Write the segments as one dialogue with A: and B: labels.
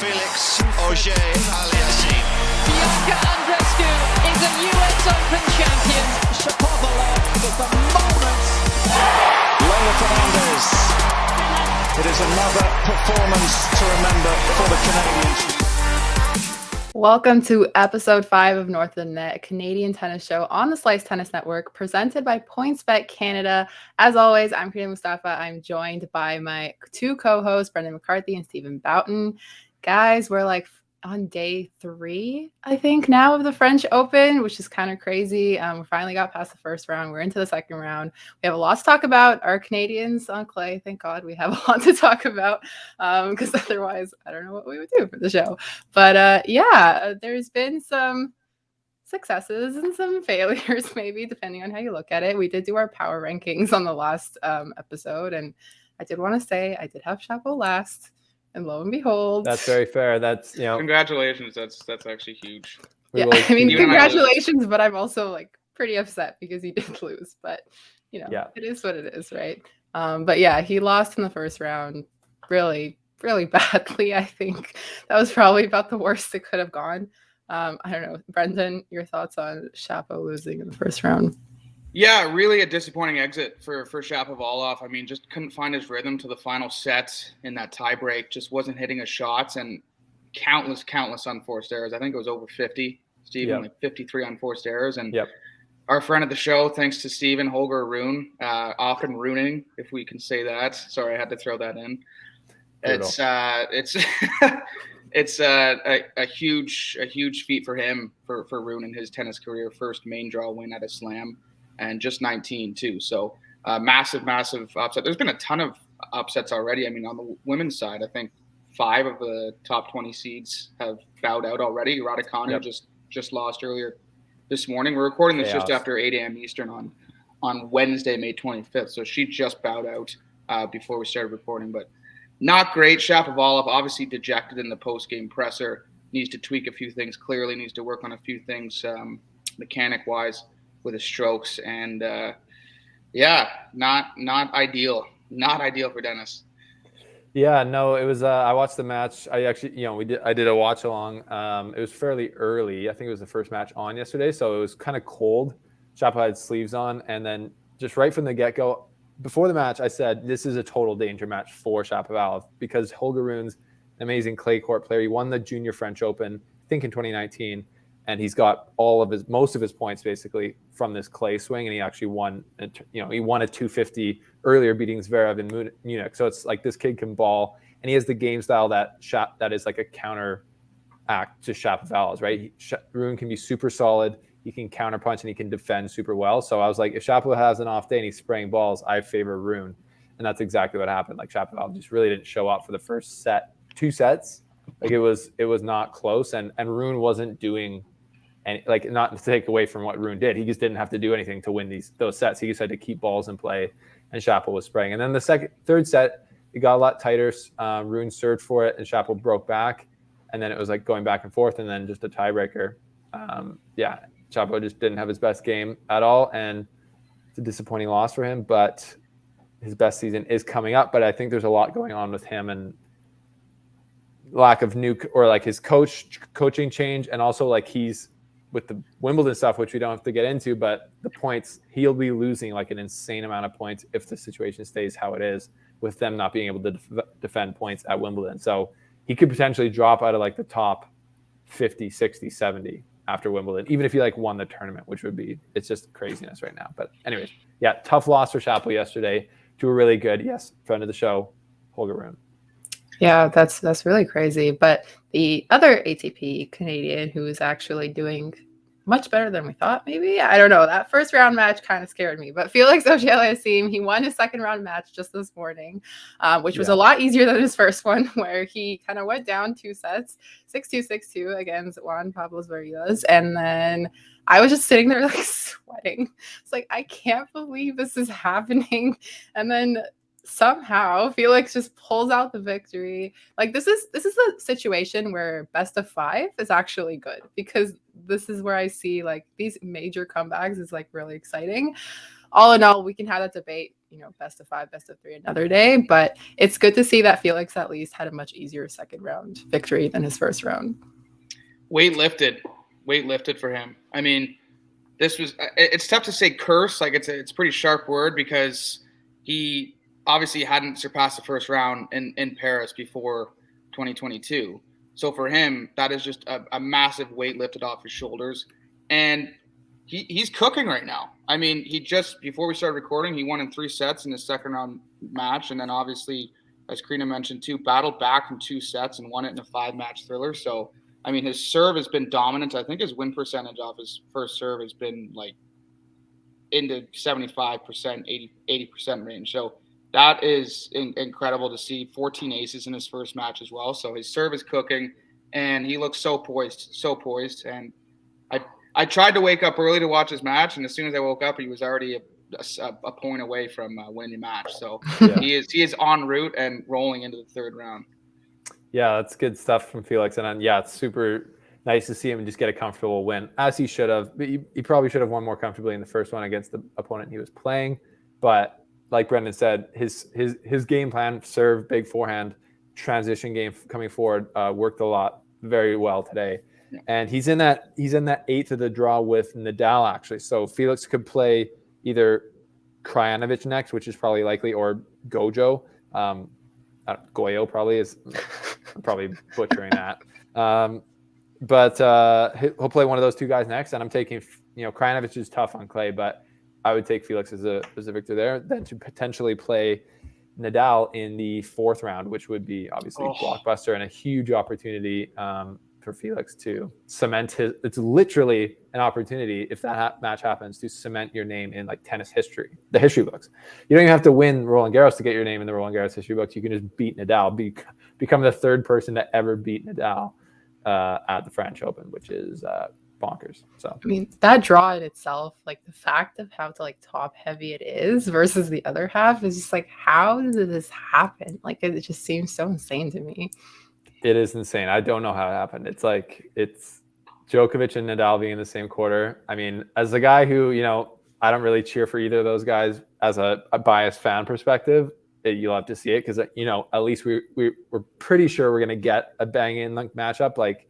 A: Felix, auger-aliassime.
B: Andreescu is a US Open champion. Shapovalov with the moment.
A: Roland Fernandez. It is another performance to remember for the Canadians.
C: Welcome to episode 5 of North of the Net, a Canadian tennis show on the Slice Tennis Network, presented by PointsBet Canada. As always, I'm Karina Mustafa. I'm joined by my two co-hosts, Brendan McCarthy and Stephen Boughton. Guys, we're like on day 3, I think, now of the French Open, which is kind of crazy. We finally got past the first round. We're into the second round. We have a lot to talk about. Our Canadians on clay, thank God we have a lot to talk about, because otherwise I don't know what we would do for the show. But there's been some successes and some failures, maybe, depending on how you look at it. We did do our power rankings on the last episode, and I did want to say I did have Chapeau last. And lo and behold,
D: that's very fair. That's,
E: congratulations. That's actually huge.
C: Yeah, I mean, congratulations, but I'm also like pretty upset because he did lose. But It is what it is, right? But yeah, he lost in the first round, really, really badly. I think that was probably about the worst it could have gone. I don't know, Brendan, your thoughts on Chapeau losing in the first round?
E: Yeah, really a disappointing exit for Shapovalov. I mean, just couldn't find his rhythm to the final set in that tiebreak. Just wasn't hitting his shots, and countless unforced errors. I think it was over 50, Stephen, like 53 unforced errors. And our friend of the show, thanks to Stephen, Holger Rune, often ruining, if we can say that. Sorry, I had to throw that in. It's it's a huge feat for him for Rune in his tennis career. First main draw win at a slam. And just 19 too. So massive upset. There's been a ton of upsets already. I mean, on the women's side, I think 5 of the top 20 seeds have bowed out already. Raducanu just lost earlier this morning. We're recording this just after 8 a.m. Eastern on Wednesday, May 25th. So she just bowed out before we started recording. But not great. Shapovalov obviously dejected in the post-game presser. Needs to tweak a few things. Clearly needs to work on a few things mechanic-wise with his strokes, and not ideal for Dennis.
D: Yeah, no, it was. I watched the match. I actually, I did a watch along. It was fairly early. I think it was the first match on yesterday, so it was kind of cold. Chapo had sleeves on, and then just right from the get-go, before the match, I said this is a total danger match for Shapovalov because Holger Rune's an amazing clay court player. He won the Junior French Open, I think, in 2019. And he's got most of his points basically from this clay swing, and he actually won. He won a 250 earlier, beating Zverev in Munich. So it's like this kid can ball, and he has the game style that is like a counter act to Shapovalov's, right? Rune can be super solid. He can counter punch and he can defend super well. So I was like, if Shapovalov has an off day and he's spraying balls, I favor Rune, and that's exactly what happened. Like Shapovalov just really didn't show up for the first 2 sets. Like it was not close, and Rune wasn't doing. And like, not to take away from what Rune did, he just didn't have to do anything to win those sets. He just had to keep balls in play, and Chapo was spraying. And then the third set, it got a lot tighter. Rune served for it, and Chapo broke back, and then it was like going back and forth, and then just a tiebreaker. Chapo just didn't have his best game at all, and it's a disappointing loss for him. But his best season is coming up. But I think there's a lot going on with him and lack of his coaching change, and also like he's with the Wimbledon stuff, which we don't have to get into, but the points, he'll be losing like an insane amount of points if the situation stays how it is with them not being able to defend points at Wimbledon. So he could potentially drop out of like the top 50, 60, 70 after Wimbledon, even if he like won the tournament, which would be, it's just craziness right now. But anyways, tough loss for Chapo yesterday to a really good, friend of the show, Holger Rune.
C: Yeah, that's really crazy. But the other ATP Canadian who is actually doing much better than we thought, maybe, I don't know. That first round match kind of scared me. But Felix auger-aliassime, he won his second round match just this morning, which was a lot easier than his first one, where he kind of went down 2 sets, 6-2, 6-2 against Juan Pablo Zverev. And then I was just sitting there like sweating. It's like, I can't believe this is happening. And then somehow Felix just pulls out the victory. Like this is a situation where best of 5 is actually good, because this is where I see like these major comebacks is like really exciting. All in all, we can have that debate, best of 5, best of 3 another day. But it's good to see that Felix at least had a much easier second round victory than his first round.
E: Weight lifted for him. I mean, it's tough to say curse. Like it's a pretty sharp word because he obviously hadn't surpassed the first round in Paris before 2022. So for him, that is just a massive weight lifted off his shoulders. And he's cooking right now. I mean, before we started recording, he won in 3 sets in his second round match. And then obviously, as Karina mentioned too, battled back in 2 sets and won it in a 5-match thriller. So, I mean, his serve has been dominant. I think his win percentage off his first serve has been like into 75%, 80% range. So that is incredible to see. 14 aces in his first match as well. So his serve is cooking, and he looks so poised. And I tried to wake up early to watch his match, and as soon as I woke up, he was already a point away from winning the match. So yeah. he is en route and rolling into the third round.
D: Yeah, that's good stuff from Felix. And then, it's super nice to see him just get a comfortable win, as he should have. But he probably should have won more comfortably in the first one against the opponent he was playing. But like Brendan said, his game plan, serve, big forehand, transition game coming forward, worked a lot very well today. Yeah. And he's in that 8th of the draw with Nadal, actually. So Felix could play either Krajinovic next, which is probably likely, or Gojo. Goyo probably is. I'm probably butchering that. But he'll play one of those 2 guys next. And I'm taking, Krajinovic is tough on clay, but I would take Felix as a victor there. Then to potentially play Nadal in the 4th round, which would be obviously blockbuster and a huge opportunity for Felix to cement it's literally an opportunity, if that match happens, to cement your name in like tennis history, the history books. You don't even have to win Roland Garros to get your name in the Roland Garros history books. You can just beat Nadal, become the 3rd person to ever beat Nadal at the French Open, which is bonkers. So
C: I mean, that draw in itself, like the fact of how top heavy it is versus the other half is just like, how did this happen? Like it just seems so insane to me.
D: It is insane. I don't know how it happened. It's Djokovic and Nadal being in the same quarter. I mean, as a guy who, I don't really cheer for either of those guys as a biased fan perspective, you'll have to see it because, at least we're pretty sure we're going to get a bang-in matchup. Like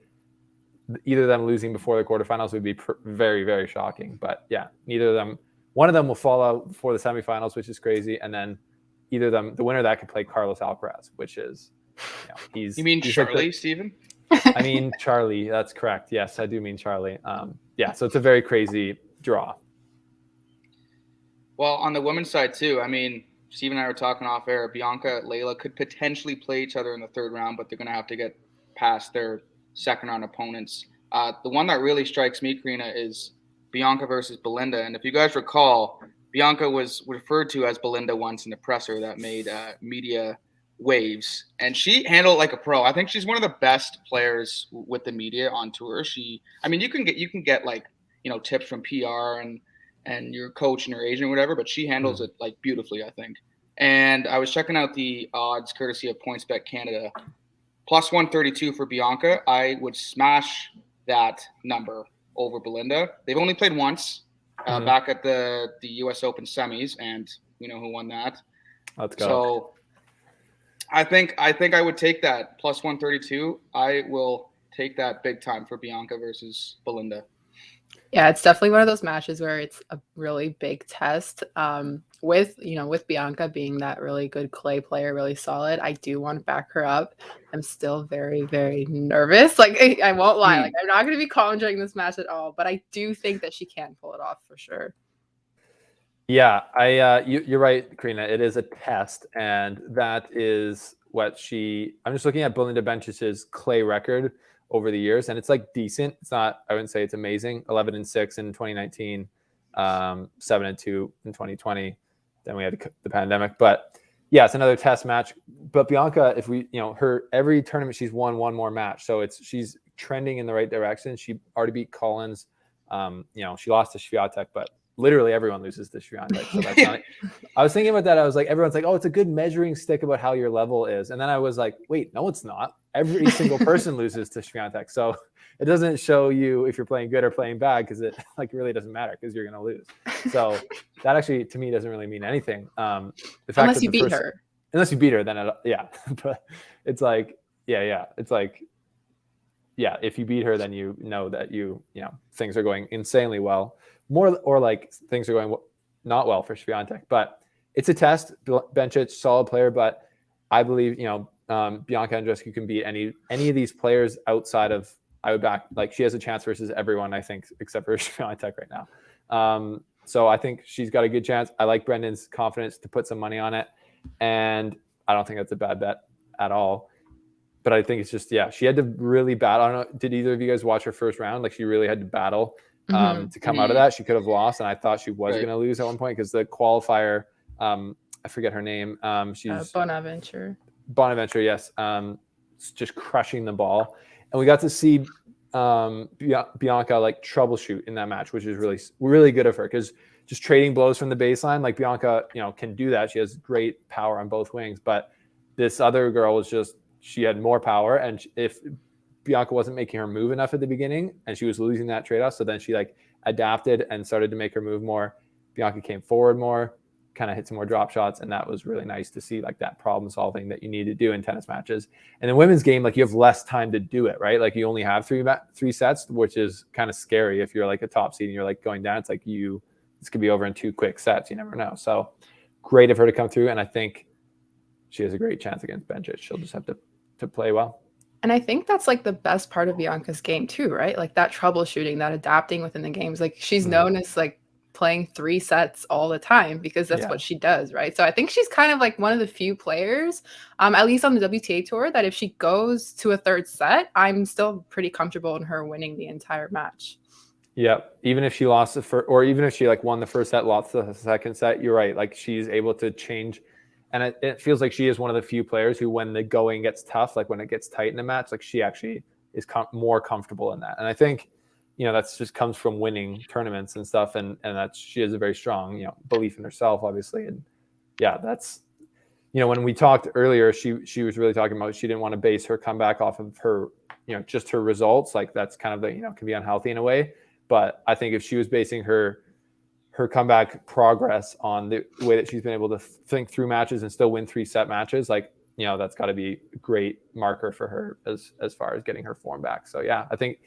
D: either of them losing before the quarterfinals would be very, very shocking. But yeah, neither of them. One of them will fall out before the semifinals, which is crazy. And then either of them, the winner of that could play Carlos Alcaraz, which is...
E: You mean Charlie, Steven?
D: I mean Charlie. That's correct. Yes, I do mean Charlie. So it's a very crazy draw.
E: Well, on the women's side too, I mean, Steve and I were talking off air. Bianca, Layla could potentially play each other in the 3rd round, but they're going to have to get past their second round opponents. The one that really strikes me, Karina, is Bianca versus Belinda. And if you guys recall, Bianca was referred to as Belinda once in the presser that made media waves, and she handled it like a pro. I think she's one of the best players with the media on tour. You can get like, tips from PR and your coach and your agent or whatever, but she handles it like beautifully, I think. And I was checking out the odds courtesy of PointsBet Canada. Plus 132 for Bianca. I would smash that number over Belinda. They've only played once back at the US Open semis, and you know who won that.
D: Let's go.
E: So I think I would take that plus 132. I will take that big time for Bianca versus Belinda.
C: Yeah, it's definitely one of those matches where it's a really big test. With Bianca being that really good clay player, really solid, I do want to back her up. I'm still very, very nervous. Like I won't lie, like I'm not going to be calm during this match at all, but I do think that she can pull it off for sure.
D: Yeah, you're right, Karina. It is a test, and that is what I'm just looking at Belinda Bencic's clay record over the years, and it's like decent. It's not, I wouldn't say it's amazing. 11-6 in 2019, 7-2 in 2020. Then we had the pandemic, but yeah, it's another test match. But Bianca, if we, her every tournament she's won one more match, so she's trending in the right direction. She already beat Collins. She lost to Swiatek, but literally everyone loses to Swiatek. So that's not. I was thinking about that. I was like, everyone's like, oh, it's a good measuring stick about how your level is. And then I was like, wait, no, it's not. Every single person loses to Swiatek. So it doesn't show you if you're playing good or playing bad, because it like really doesn't matter because you're going to lose. So that actually to me doesn't really mean anything. The fact
C: Unless
D: that
C: you beat her.
D: Unless you beat her, then yeah. But it's like, yeah. It's like, yeah, if you beat her, then you know that things are going insanely well. More or like things are going not well for Swiatek. But it's a test. Bencic, solid player, but I believe Bianca Andreescu can beat any of these players outside of. I would back, like, she has a chance versus everyone, I think, except for Swiatek right now. So I think she's got a good chance. I like Brendan's confidence to put some money on it, and I don't think that's a bad bet at all. But I think it's just, she had to really battle. I don't know, did either of you guys watch her first round? Like, she really had to battle to come out of that. She could have lost, and I thought she was going to lose at one point because the qualifier, I forget her name. She's
C: Bonaventure,
D: yes. Just crushing the ball. And we got to see Bianca like troubleshoot in that match, which is really, really good of her, because just trading blows from the baseline, like Bianca, can do that. She has great power on both wings, but this other girl was just, she had more power. And if Bianca wasn't making her move enough at the beginning and she was losing that trade-off, so then she like adapted and started to make her move more. Bianca came forward more, kind of hit some more drop shots, and that was really nice to see, like that problem solving that you need to do in tennis matches. And in women's game, like you have less time to do it, right? Like you only have three sets, which is kind of scary if you're like a top seed and you're like going down. It's like this could be over in 2 quick sets. You never know. So great of her to come through, and I think she has a great chance against Bencic. She'll just have to play well.
C: And I think that's like the best part of Bianca's game too, right? Like that troubleshooting, that adapting within the games. Like she's known as like playing 3 sets all the time because that's what she does, right? So I think she's kind of like one of the few players, at least on the WTA tour, that if she goes to a 3rd set, I'm still pretty comfortable in her winning the entire match.
D: Yeah, even if she lost the first, or even if she like won the first set, lost the second set, you're right. Like she's able to change, and it feels like she is one of the few players who, when the going gets tough, like when it gets tight in a match, like she actually is more comfortable in that. And I think, that's just comes from winning tournaments and stuff, and that she has a very strong, belief in herself, obviously. And that's, when we talked earlier, she was really talking about she didn't want to base her comeback off of her, just her results. Like that's kind of the, can be unhealthy in a way. But I think if she was basing her comeback progress on the way that she's been able to think through matches and still win 3-set matches, like, that's got to be a great marker for her as far as getting her form back. So I think,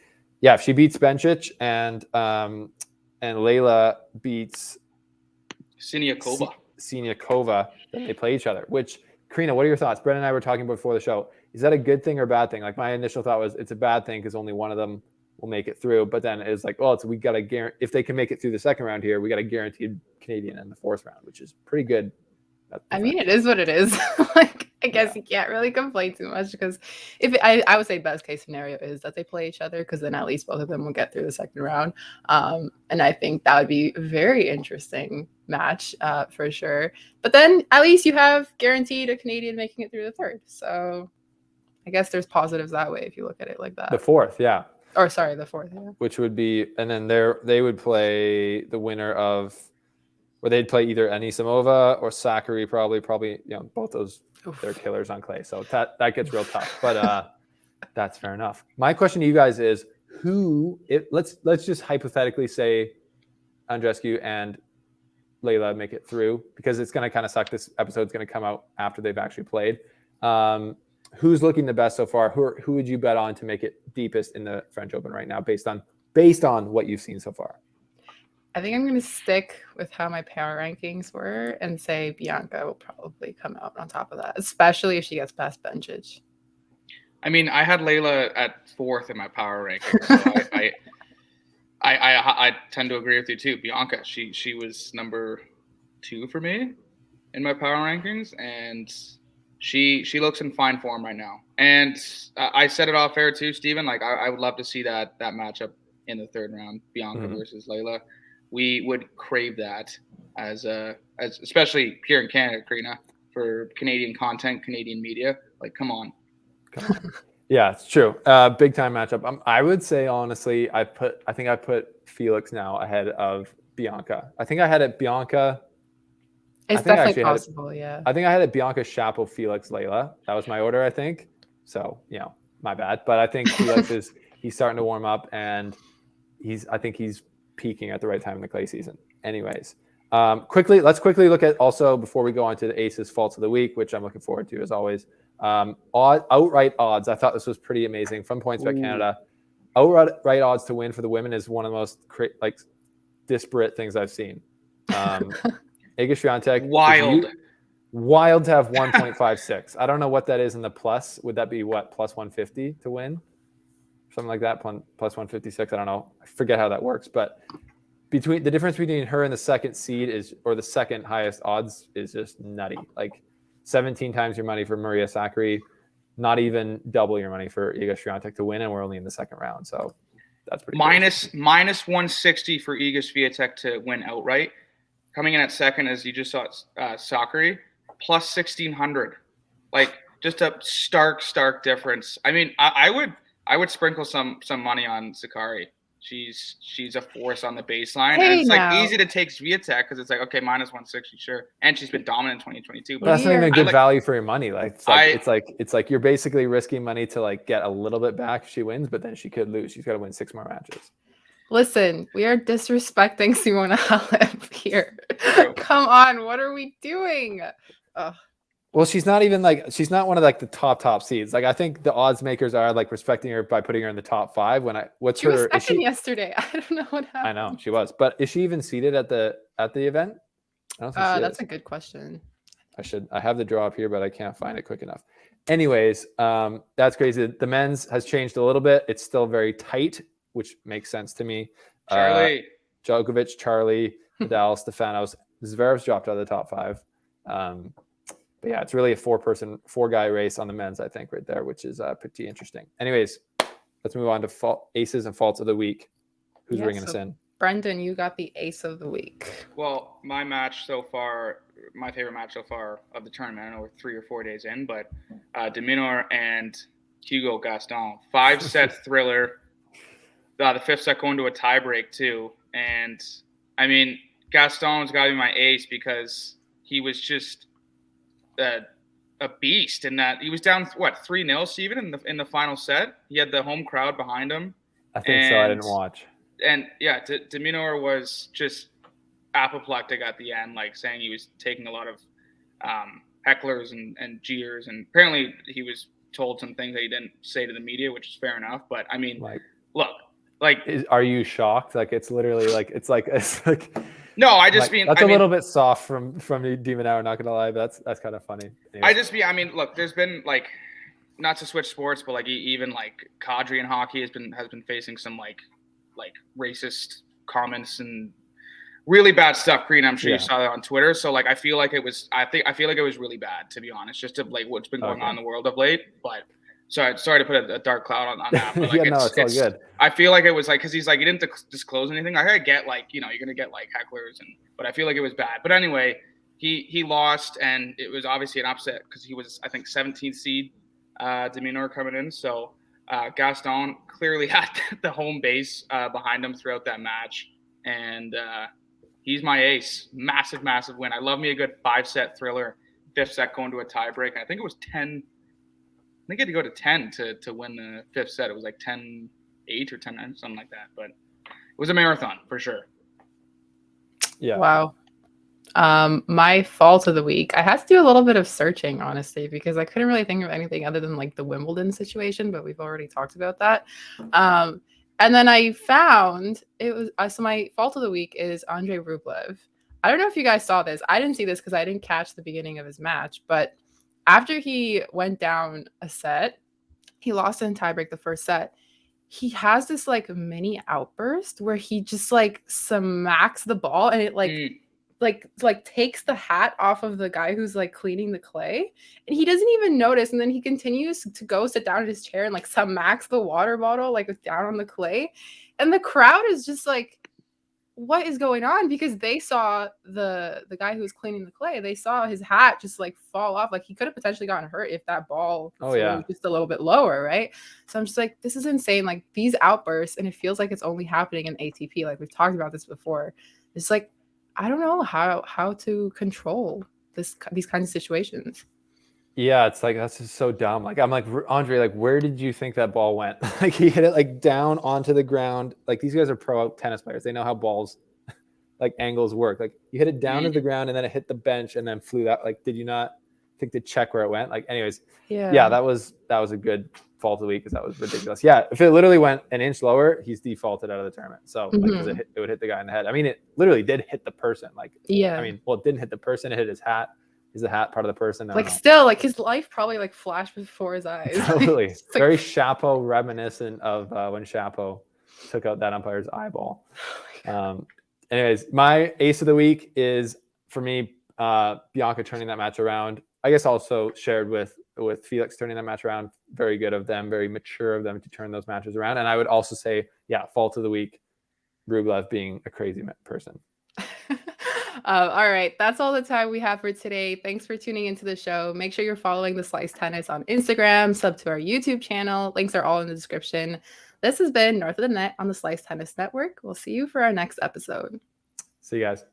D: if she beats Bencic and Leylah beats Siniakova, then they play each other. Which, Karina, what are your thoughts? Brent and I were talking before the show. Is that a good thing or a bad thing? Like my initial thought was it's a bad thing because only one of them will make it through. But then it's like, we got to guarantee, if they can make it through the second round here, we got a guaranteed Canadian in the 4th round, which is pretty good.
C: I mean, it is what it is. Like, I guess you can't really complain too much because I would say best case scenario is that they play each other, because then at least both of them will get through the second round. And I think that would be a very interesting match for sure. But then at least you have guaranteed a Canadian making it through the 3rd. So I guess there's positives that way if you look at it like that.
D: The 4th, yeah.
C: Or sorry, the 4th, yeah.
D: Which would be, and then they would play the winner of, or they'd play either Anisimova or Sakkari, probably, both those, they're killers on clay. So that gets real tough, but that's fair enough. My question to you guys is let's just hypothetically say Andreescu and Leylah make it through, because it's going to kind of suck. This episode's going to come out after they've actually played. Who's looking the best so far? Who would you bet on to make it deepest in the French Open right now, based on what you've seen so far?
C: I think I'm going to stick with how my power rankings were and say Bianca will probably come out on top of that, especially if she gets past Bencic.
E: I mean, I had Leylah at 4th in my power rankings. So I tend to agree with you too. Bianca, she was number 2 for me in my power rankings, and she looks in fine form right now. And I said it off air too, Steven. Like I would love to see that matchup in the 3rd round, Bianca versus Leylah. We would crave that as especially here in Canada, Karina, for Canadian content, Canadian media. Like, come on.
D: Yeah, it's true. Big time matchup. I would say honestly, I think I put Felix now ahead of Bianca. I think I had it Bianca.
C: It's definitely possible, yeah.
D: I think I had it Bianca, Shapo, Felix, Layla. That was my order, I think. So, my bad. But I think Felix he's starting to warm up, and I think he's peaking at the right time in the clay season. Anyways, let's quickly look at also, before we go on to the Aces Faults of the Week, which I'm looking forward to as always. Outright odds. I thought this was pretty amazing from PointsBet Canada. Outright odds to win for the women is one of the most disparate things I've seen. Iga Swiatek, wild to have 1.56. I don't know what that is in the plus. Would that be what, plus 150 to win? Something like that, plus 156. I don't know. I forget how that works. But the difference between her and the second seed or the second highest odds is just nutty. Like 17 times your money for Maria Sakkari, not even double your money for Iga Swiatek to win, and we're only in the second round. So that's pretty
E: minus 160 for Iga Swiatek to win outright. Coming in at second, as you just saw, Sakkari, plus 1,600. Like, just a stark difference. I mean, I would sprinkle some money on Sakkari. She's a force on the baseline. And it's like easy to take Swiatek because it's like, okay, minus 160, sure. And she's been dominant in 2022.
D: But that's not even a good value for your money. Like it's like you're basically risking money to like get a little bit back if she wins, but then she could lose. She's got to win 6 more matches.
C: Listen, we are disrespecting Simona Halep here. Come on, what are we doing? Ugh.
D: Well, she's not one of like the top seeds. Like I think the odds makers are like respecting her by putting her in the top 5.
C: She was second yesterday. I don't know what happened.
D: I know she was, but is she even seated at the event? I don't think
C: that's a good question.
D: I have the draw up here, but I can't find it quick enough. Anyways, that's crazy. The men's has changed a little bit. It's still very tight, which makes sense to me.
E: Charlie,
D: Djokovic, Charlie, Nadal, Stefanos, Zverev's dropped out of the top 5. But yeah, it's really a 4-guy race on the men's, I think, right there, which is pretty interesting. Anyways, let's move on to aces and faults of the week. Who's bringing us in?
C: Brendan, you got the ace of the week.
E: Well, my favorite match so far of the tournament, I know we're 3 or 4 days in, but de Minaur and Hugo Gaston, 5-set thriller. The 5th set going to a tiebreak too. And I mean, Gaston's got to be my ace because he was just a beast in that he was down 3-0, Steven, in the final set. He had the home crowd behind him.
D: I think so. I didn't watch.
E: And yeah, de Minaur was just apoplectic at the end, like saying he was taking a lot of hecklers and jeers, and apparently he was told some things that he didn't say to the media, which is fair enough. But I mean, look,
D: are you shocked? Like it's literally like it's like.
E: No, that's
D: a little bit soft from the de Minaur, not gonna lie, but that's kind of funny. Anyways.
E: Look, there's been like, not to switch sports, but like even like Kadri in hockey has been facing some like racist comments and really bad stuff. Green, I'm sure you saw that on Twitter. So like I feel like it was really bad, to be honest, just of like what's been going on in the world of late. But sorry to put a dark cloud on that. But like
D: it's all good.
E: I feel like it was like, because he's like, he didn't disclose anything. I get like, you're gonna get like hecklers, but I feel like it was bad. But anyway, he lost, and it was obviously an upset because he was, I think, 17th seed de Minaur coming in. So Gaston clearly had the home base behind him throughout that match, and he's my ace. Massive win. I love me a good 5-set thriller. 5th set going to a tiebreak, and I think it was 10. I think he had to go to 10 to win the 5th set. It was like 10-8 or 10-9, something like that. But it was a marathon for sure.
D: Yeah.
C: Wow. My fault of the week. I had to do a little bit of searching, honestly, because I couldn't really think of anything other than like the Wimbledon situation, but we've already talked about that. And then I found it was so my fault of the week is Andrei Rublev. I don't know if you guys saw this. I didn't see this because I didn't catch the beginning of his match, but after he went down a set, he lost in tiebreak the 1st set. He has this like mini outburst where he just like smacks the ball, and it like takes the hat off of the guy who's like cleaning the clay, and he doesn't even notice. And then he continues to go sit down in his chair and like smacks the water bottle like down on the clay, and the crowd is just like, what is going on? Because they saw the guy who was cleaning the clay, they saw his hat just like fall off. Like he could have potentially gotten hurt if that ball was just a little bit lower, right? So I'm just like, this is insane. Like these outbursts, and it feels like it's only happening in ATP. Like we've talked about this before. it's like, I don't know how to control these kinds of situations.
D: Yeah, it's like, that's just so dumb. Like, I'm like, Andre, like, where did you think that ball went? Like, he hit it like down onto the ground. Like, these guys are pro tennis players. They know how balls, like, angles work. Like, you hit it down to the ground and then it hit the bench and then flew out. Like, did you not think to check where it went? Like, anyways, yeah, that was a good fault of the week because that was ridiculous. Yeah, if it literally went an inch lower, he's defaulted out of the tournament. So, like, 'cause it would hit the guy in the head. I mean, it literally did hit the person. Like, I mean, well, it didn't hit the person. It hit his hat. Is the hat part of the person?
C: Like, still, like, his life probably like flashed before his eyes.
D: Totally. Very Chapeau reminiscent of when Chapeau took out that umpire's eyeball. Anyways, my ace of the week is, for me, Bianca turning that match around. I guess also shared with Felix turning that match around. Very good of them, very mature of them to turn those matches around. And I would also say, yeah, fault of the week, Rublev being a crazy person.
C: All right, that's all the time we have for today. Thanks for tuning into the show. Make sure you're following the Slice Tennis on Instagram, sub to our YouTube channel. Links are all in the description. This has been North of the Net on the Slice Tennis Network. We'll see you for our next episode.
D: See you guys.